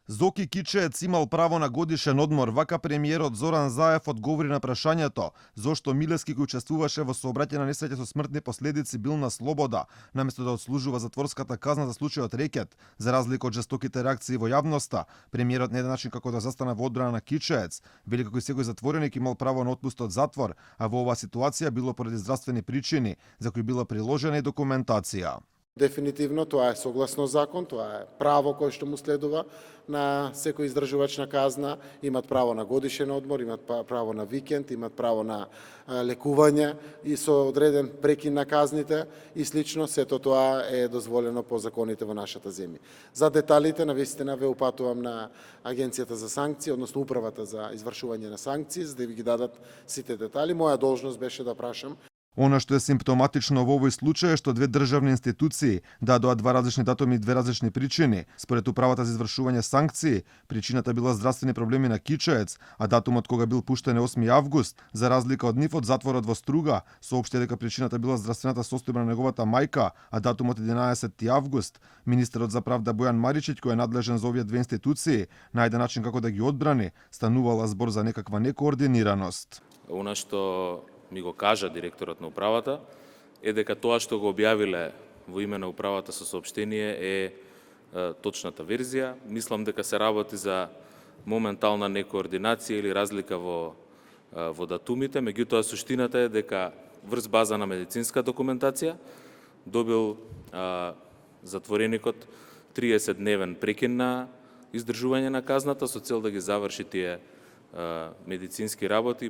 Зоки Кичеец имал право на годишен одмор, вака премиерот Зоран Заев одговори на прашањето зошто Милевски кој учествуваше во сообраќајна несреќа со смртни последици бил на слобода, наместо да отслужува затворската казна за случајот рекет. За разлика од жестоките реакции во јавноста, премиерот на еден начин како да застана во одбрана на Кичеец, вели како и секој затвореник имал право на отпуст од затвор, а во оваа ситуација било поради здравствени причини, за кои била приложена и документација. Дефинитивно тоа е согласно закон, тоа е право кое што му следува на секој издржувач на казна, имат право на годишен одмор, имат право на викенд, имат право на лекување и со одреден прекин на казните и слично, сето тоа е дозволено по законите во нашата земја. За деталите навистина ве упатувам на Агенцијата за санкции, односно управата за извршување на санкции, за да ви ги дадат сите детали. Моја должност беше да прашам. Она што е симптоматично во овој случај е што две државни институции дадоа два различни датуми и две различни причини. Според управата за извршување санкции, причината била здравствени проблеми на Кичеец, а датумот кога бил пуштен е 8 август, за разлика од нив од затворот во Струга, соопшти дека причината била здравствената состојба на неговата мајка, а датумот 11 август. Министерот за правда Бојан Маричиќ, кој е надлежен за овие две институции, најде начин како да ги одбрани, станувала збор за некаква некоординираност. Она што ми го кажа директорот на управата е дека тоа што го објавиле во име на управата со соопштение е точната верзија. Мислам дека се работи за моментална некоординација или разлика во датумите, меѓутоа суштината е дека врз база на медицинска документација добил затвореникот 30-дневен прекин на издржување на казната со цел да ги заврши тие медицински работи.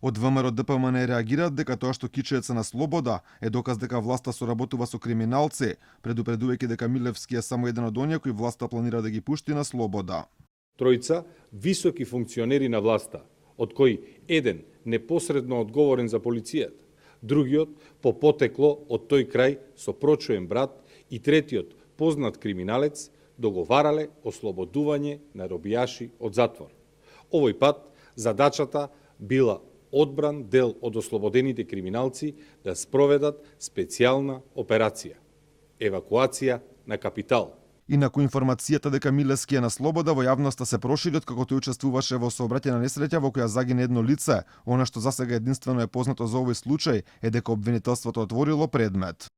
Од ВМРО ДПМН реагираат дека тоа што Кичеец е на слобода е доказ дека власта соработува со криминалци, предупредувајќи дека Милевски е само еден од оние кои власта планира да ги пушти на слобода. Тројца високи функционери на власта, од кои еден непосредно одговорен за полицијата, другиот по потекло од тој крај со прочуен брат и третиот познат криминалец договарале ослободување на робијаши од затвор. Овој пат задачата била одбран дел од ослободените криминалци да спроведат специјална операција – евакуација на капитал. Инаку информацијата дека Милевски е на слобода во јавноста се прошири откако тој учествуваше во сообраќајна несреќа во која загине едно лице. Она што засега единствено е познато за овој случај е дека обвинителството отворило предмет.